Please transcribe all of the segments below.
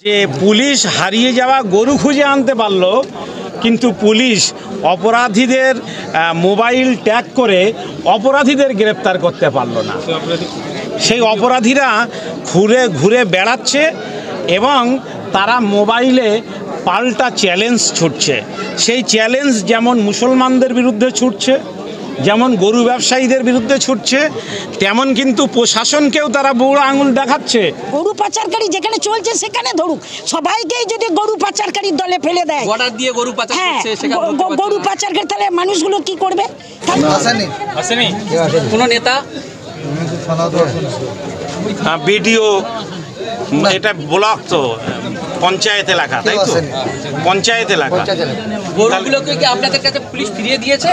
যে পুলিশ হারিয়ে যাওয়া গরু খুঁজে আনতে পারলো, কিন্তু পুলিশ অপরাধীদের মোবাইল ট্যাগ করে অপরাধীদের গ্রেপ্তার করতে পারলো না। সেই অপরাধীরা ঘুরে ঘুরে বেড়াচ্ছে এবং তারা মোবাইলে পাল্টা চ্যালেঞ্জ ছুটছে। সেই চ্যালেঞ্জ যেমন মুসলমানদের বিরুদ্ধে ছুটছে, যেমন গরু ব্যবসায়ীদের বিরুদ্ধে ছুটছে, তেমন কিন্তু প্রশাসনকেও তারা বুড়ো আঙুল দেখাচ্ছে। গরু পাচারকারী যেখানে চলছে সেখানে ধরুক, সবাইকেই যদি গরু পাচারকারীর দলে ফেলে দেয়, অর্ডার দিয়ে গরু পাচার করছে, সেখানে গরু পাচারকারী, তাহলে মানুষগুলো কি করবে? আসেনি কোনো নেতা, ভিডিও, এটা ব্লক তো পঞ্চায়েত এলাকা, তাই তো? পঞ্চায়েত এলাকা। গরুগুলোকে কি আপনাদের কাছে পুলিশ ফিরিয়ে দিয়েছে?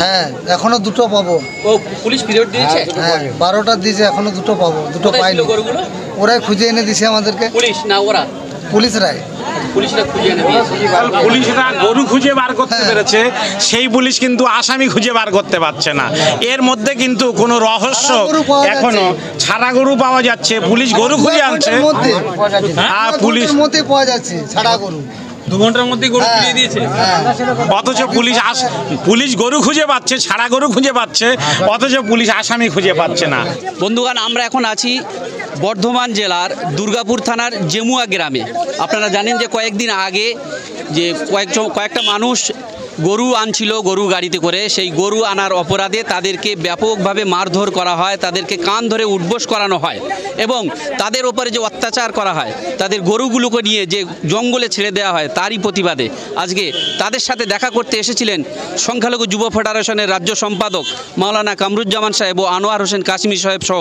হ্যাঁ, এখনো দুটো পাবো। ও পুলিশ ফিরিয়ে দিয়েছে? হ্যাঁ, 12টা দিয়েছে, এখনো দুটো পাবো। দুটো পাইনি। গরুগুলো ওরাই খুঁজে এনে দিছে আমাদেরকে। পুলিশ না ওরা? পুলিশরাই। পুলিশরা খুঁজে এনে দিয়েছে। পুলিশরা গরু খুঁজে বার করতে পেরেছে, সেই পুলিশ কিন্তু আসামি খুঁজে বার করতে পারছে না। এর মধ্যে কিন্তু কোনো রহস্য এখনো, ছাড়া গরু পাওয়া যাচ্ছে, পুলিশ গরু খুঁজে আনছে, আর পুলিশ মধ্যে পাওয়া যাচ্ছে ছাড়া গরু। 2 ঘন্টার মধ্যে গরু ফিরিয়ে দিয়েছে। অথচ পুলিশ গরু খুঁজে পাচ্ছে, ছাড়া গরু খুঁজে পাচ্ছে, অথচ পুলিশ আসামি খুঁজে পাচ্ছে না। বন্ধুগণ, আমরা এখন আছি বর্ধমান জেলার দুর্গাপুর থানার জেমুয়া গ্রামে। আপনারা জানেন যে কয়েকদিন আগে যে কয়েকটা মানুষ গরু আনছিল গরু গাড়িতে করে, সেই গরু আনার অপরাধে তাদেরকে ব্যাপকভাবে মারধর করা হয়, তাদেরকে কান ধরে উঠবোস করানো হয় এবং তাদের ওপরে যে অত্যাচার করা হয়, তাদের গরুগুলোকে নিয়ে যে জঙ্গলে ছেড়ে দেওয়া হয়, তারই প্রতিবাদে আজকে তাদের সাথে দেখা করতে এসেছিলেন সংখ্যালঘু যুব ফেডারেশনের রাজ্য সম্পাদক মাওলানা কামরুজ্জামান সাহেব ও আনোয়ার হোসেন কাশ্মীর সাহেব সহ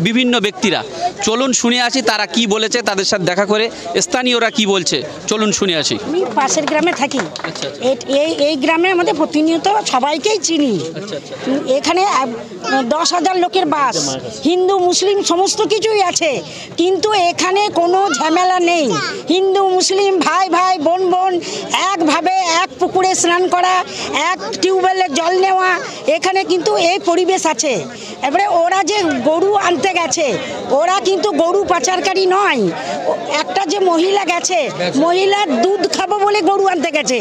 বিভিন্ন ব্যক্তিরা। চলুন শুনে আসি তারা কি বলেছে, তাদের সাথে দেখা করে স্থানীয়রা কি বলছে। চলুন শুনে আসি। আমি পাশের গ্রামে থাকি। এই গ্রামে আমাদের প্রতিনিয়ত সবাইকেই চিনি। এখানে 10,000 লোকের বাস, হিন্দু মুসলিম সমস্ত কিছুই আছে, কিন্তু এখানে কোনো ঝামেলা নেই। হিন্দু মুসলিম ভাই ভাই বোন বোন একভাবে এক পুকুরে স্নান করা, এক টিউবওয়েলের জল নেওয়া, এখানে কিন্তু এই পরিবেশ আছে। এবারে ওরা যে গরু আনতে গেছে, ওরা কিন্তু গরু পাচারকারী নয়। একটা যে মহিলা গেছে, মহিলার দুধ খাবো বলে গরু আনতে গেছে।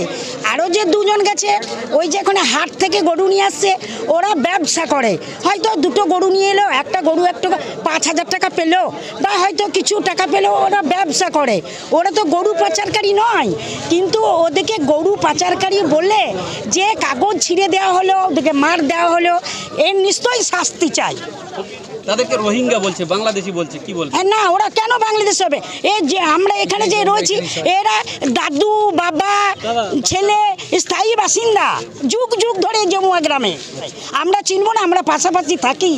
আরও যে দুজন গেছে, ওই যে এখানে হাট থেকে গরু নিয়ে আসছে, ওরা ব্যবসা করে। হয়তো দুটো গরু নিয়ে এলো, একটা গরু একটু 5,000 টাকা পেলো বা হয়তো কিছু টাকা পেলো, ওরা ব্যবসা করে। ওরা তো গরু পাচারকারী নয়। কিন্তু ওদেরকে গরু পাচারকারী বলে যে কাগজ ছিঁড়ে দেওয়া হলো, ওদেরকে মার দেওয়া হলো, এর নিশ্চয়ই শাস্তি চাই। তাদেরকে রোহিঙ্গা বলছে, বাংলাদেশি বলছে, কি বলছে? না, ওরা কেন বাংলাদেশ হবে? এই যে আমরা এখানে যে রয়েছি, এরা দাদু বাবা ছেলে স্থায়ী বাসিন্দা, যুগ যুগ ধরে জমুয়া গ্রামে। আমরা চিনব না? আমরা পাশাপাশি থাকি।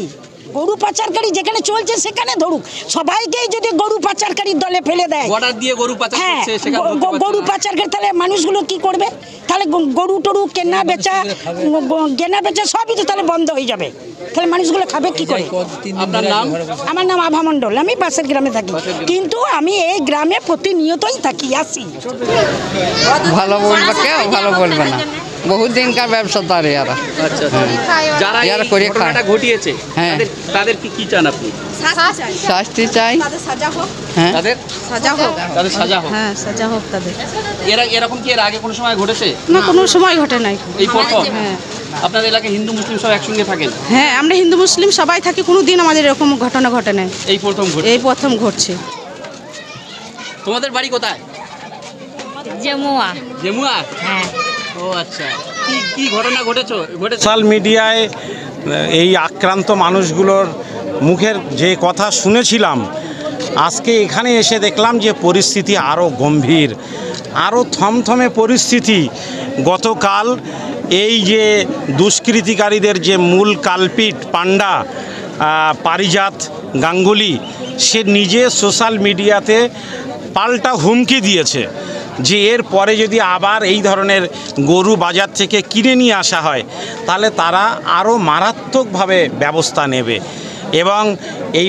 গরু পাচারকারী যেখানে চলছে সেখানে ধরুক, সবাইকেই যদি গরু পাচারকারীর দলে ফেলে দেয়, অর্ডার দিয়ে গরু পাচার করছে, সেখানে গরু পাচারকারী, তাহলে মানুষগুলো কি করবে? তাহলে গরু টরু কেনা বেচা সবই তো তাহলে বন্ধ হয়ে যাবে। তাহলে মানুষগুলো খাবে কি করে? আপনার নাম? আমার নাম আভা মণ্ডল। আমি পাশের গ্রামে থাকি, কিন্তু আমি এই গ্রামে প্রতিনিয়তই থাকি, আসি। ভালো বলবে কেউ, ভালো বলবে না। বহুত দিনকার ব্যবসাদার এরা। আচ্ছা, যারা এই ঘটনাটা ঘটিয়েছে, তাদের কি চান আপনি? শাস্তি চাই। হ্যাঁ, তাদের সাজা হোক। হ্যাঁ, সাজা হোক তাদের। এরকম কি এর আগে কোনো সময় ঘটেছে? না, কোনো সময় ঘটে নাই। এই প্রথম? হ্যাঁ। আপনাদের এলাকায় হিন্দু মুসলিম সব একসঙ্গে থাকেন? হ্যাঁ, আমরা হিন্দু মুসলিম সবাই থাকি, কোনো দিন আমাদের এরকম ঘটনা ঘটে নাই। এই প্রথম ঘটে? এই প্রথম ঘটছে। তোমাদের বাড়ি কোথায়? জেমুয়া। জেমুয়া? হ্যাঁ। ও আচ্ছা, কি ঘটনা ঘটেছে? সোশ্যাল মিডিয়ায় এই আক্রান্ত মানুষগুলোর মুখের যে কথা শুনেছিলাম, আজকে এখানে এসে দেখলাম যে পরিস্থিতি আরও গম্ভীর, আরও থমথমে পরিস্থিতি। গতকাল এই যে দুষ্কৃতিকারীদের যে মূল কালপিট পান্ডা পারিজাত গাঙ্গুলি, সে নিজে সোশ্যাল মিডিয়াতে পাল্টা হুমকি দিয়েছে যে এর পরে যদি আবার এই ধরনের গরু বাজার থেকে কিনে নিয়ে আসা হয়, তাহলে তারা আরও মারাত্মকভাবে ব্যবস্থা নেবে। এবং এই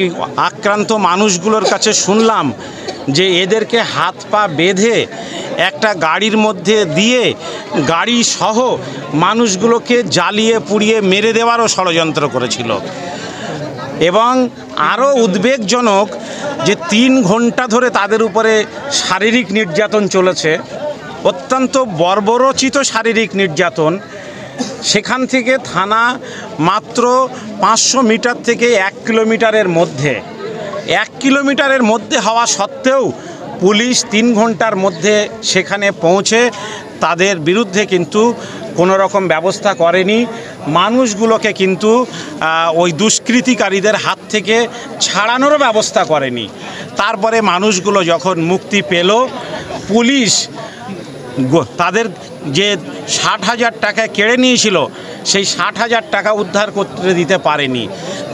আক্রান্ত মানুষগুলোর কাছে শুনলাম যে এদেরকে হাত পা বেঁধে একটা গাড়ির মধ্যে দিয়ে গাড়ি সহ মানুষগুলোকে জ্বালিয়ে পুড়িয়ে মেরে দেওয়ারও ষড়যন্ত্র করেছিল। এবং আরও উদ্বেগজনক যে 3 ঘন্টা ধরে তাদের উপরে শারীরিক নির্যাতন চলেছে, অত্যন্ত বর্বরচিত শারীরিক নির্যাতন। সেখান থেকে থানা মাত্র 500 মিটার থেকে 1 কিলোমিটারের মধ্যে, 1 কিলোমিটারের মধ্যে হওয়া সত্ত্বেও পুলিশ 3 ঘন্টার মধ্যে সেখানে পৌঁছে তাদের বিরুদ্ধে কিন্তু কোনো রকম ব্যবস্থা করেনি। মানুষগুলোকে কিন্তু ওই দুষ্কৃতিকারীদের হাত থেকে ছাড়ানোর ব্যবস্থা করেনি। তারপরে মানুষগুলো যখন মুক্তি পেল, পুলিশ তাদের যে 60,000 টাকা কেড়ে নিয়েছিল সেই 60,000 টাকা উদ্ধার করতে দিতে পারেনি।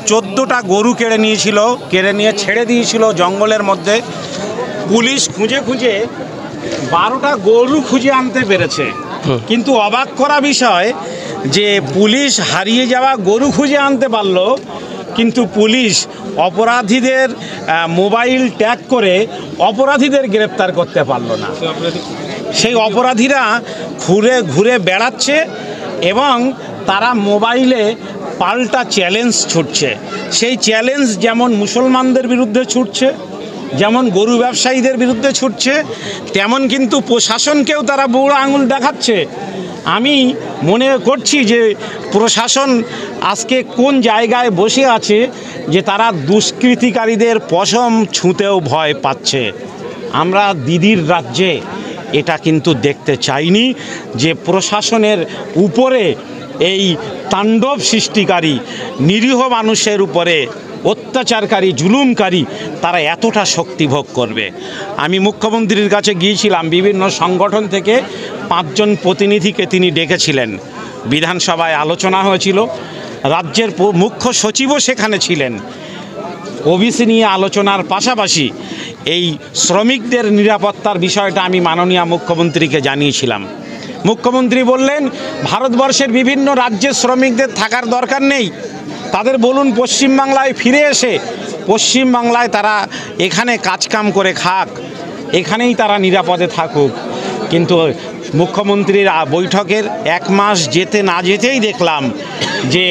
14টা গরু কেড়ে নিয়েছিল, কেড়ে নিয়ে ছেড়ে দিয়েছিল জঙ্গলের মধ্যে। পুলিশ খুঁজে খুঁজে 12টা গরু খুঁজে আনতে পেরেছে, কিন্তু অবাক করা বিষয় যে পুলিশ হারিয়ে যাওয়া গরু খুঁজে আনতে পারলো, কিন্তু পুলিশ অপরাধীদের মোবাইল ট্যাগ করে অপরাধীদের গ্রেপ্তার করতে পারলো না। সেই অপরাধীরা ঘুরে ঘুরে বেড়াচ্ছে এবং তারা মোবাইলে পাল্টা চ্যালেঞ্জ ছুটছে। সেই চ্যালেঞ্জ যেমন মুসলমানদের বিরুদ্ধে ছুটছে, যেমন গরু ব্যবসায়ীদের বিরুদ্ধে ছুটছে, তেমন কিন্তু প্রশাসনকেও তারা বুড়ো আঙুল দেখাচ্ছে। আমি মনে করছি যে প্রশাসন আজকে কোন জায়গায় বসে আছে যে তারা দুষ্কৃতিকারীদের পশম ছুঁতেও ভয় পাচ্ছে। আমরা দিদির রাজ্যে এটা কিন্তু দেখতে চাইনি যে প্রশাসনের উপরে এই তাণ্ডব সৃষ্টিকারী, নিরীহ মানুষের উপরে অত্যাচারকারী, জুলুমকারী তারা এতটা শক্তি ভোগ করবে। আমি মুখ্যমন্ত্রীর কাছে গিয়েছিলাম, বিভিন্ন সংগঠন থেকে 5 জন প্রতিনিধিকে তিনি ডেকেছিলেন, বিধানসভায় আলোচনা হয়েছিল, রাজ্যের মুখ্য সচিবও সেখানে ছিলেন। ওবিসি নিয়ে আলোচনার পাশাপাশি এই শ্রমিকদের নিরাপত্তার বিষয়টা আমি মাননীয় মুখ্যমন্ত্রীকে জানিয়েছিলাম। মুখ্যমন্ত্রী বললেন, ভারতবর্ষের বিভিন্ন রাজ্যের শ্রমিকদের থাকার দরকার নেই, তাদের বলুন পশ্চিমবাংলায় ফিরে এসে পশ্চিমবাংলায় তারা এখানে কাজকাম করে খাক, এখানেই তারা নিরাপদে থাকুক। কিন্তু মুখ্যমন্ত্রীর বৈঠকের 1 মাস যেতে না যেতেই দেখলাম যে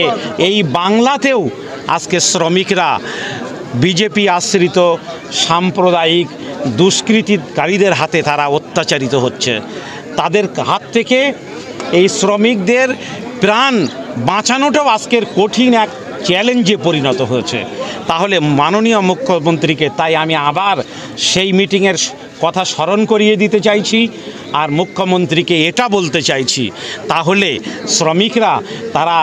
এই বাংলাতেও আজকে শ্রমিকরা বিজেপি আশ্রিত সাম্প্রদায়িক দুষ্কৃতিকারীদের হাতে তারা অত্যাচারিত হচ্ছে। তাদের হাত থেকে এই শ্রমিকদের প্রাণ বাঁচানোটাও আজকের কঠিন এক চ্যালেঞ্জে পরিণত হয়েছে। তাহলে মাননীয় মুখ্যমন্ত্রীকে তাই আমি আবার সেই মিটিংয়ের কথা স্মরণ করিয়ে দিতে চাইছি, আর মুখ্যমন্ত্রীকে এটা বলতে চাইছি, তাহলে শ্রমিকরা তারা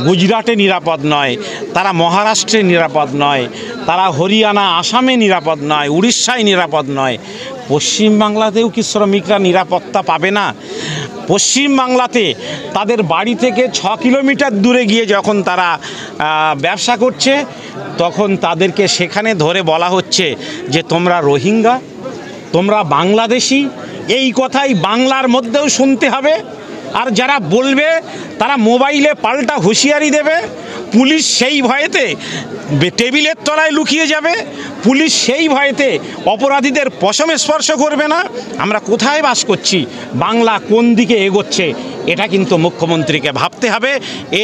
গুজরাটে নিরাপদ নয়, তারা মহারাষ্ট্রে নিরাপদ নয়, তারা হরিয়ানা আসামে নিরাপদ নয়, উড়িষ্যায় নিরাপদ নয়, পশ্চিমবাংলাতেও কি শ্রমিকরা নিরাপত্তা পাবে না? পশ্চিমবাংলাতে তাদের বাড়ি থেকে 6 কিলোমিটার দূরে গিয়ে যখন তারা ব্যবসা করছে, তখন তাদেরকে সেখানে ধরে বলা হচ্ছে যে তোমরা রোহিঙ্গা, তোমরা বাংলাদেশি। এই কথাই বাংলার মধ্যেও শুনতে হবে। আর যারা বলবে তারা মোবাইলে পাল্টা হুঁশিয়ারি দেবে। পুলিশ সেই ভয়েতে টেবিলের তলায় লুকিয়ে যাবে, পুলিশ সেই ভয়েতে অপরাধীদের পশমে স্পর্শ করবে না। আমরা কোথায় বাস করছি, বাংলা কোন দিকে এগোচ্ছে, এটা কিন্তু মুখ্যমন্ত্রীকে ভাবতে হবে।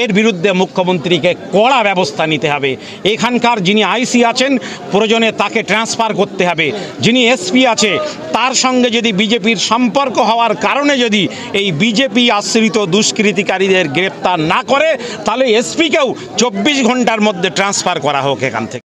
এর বিরুদ্ধে মুখ্যমন্ত্রীকে কড়া ব্যবস্থা নিতে হবে। এখানকার যিনি আইসি আছেন, প্রয়োজনে তাকে ট্রান্সফার করতে হবে। যিনি এসপি আছে, তার সঙ্গে যদি বিজেপির সম্পর্ক হওয়ার কারণে যদি এই বিজেপি আশ্রিত দুষ্কৃতিকারীদের গ্রেপ্তার না করে, তাহলে এসপিকেও 24 ঘন্টার মধ্যে ট্রান্সফার করা হোক এখান থেকে।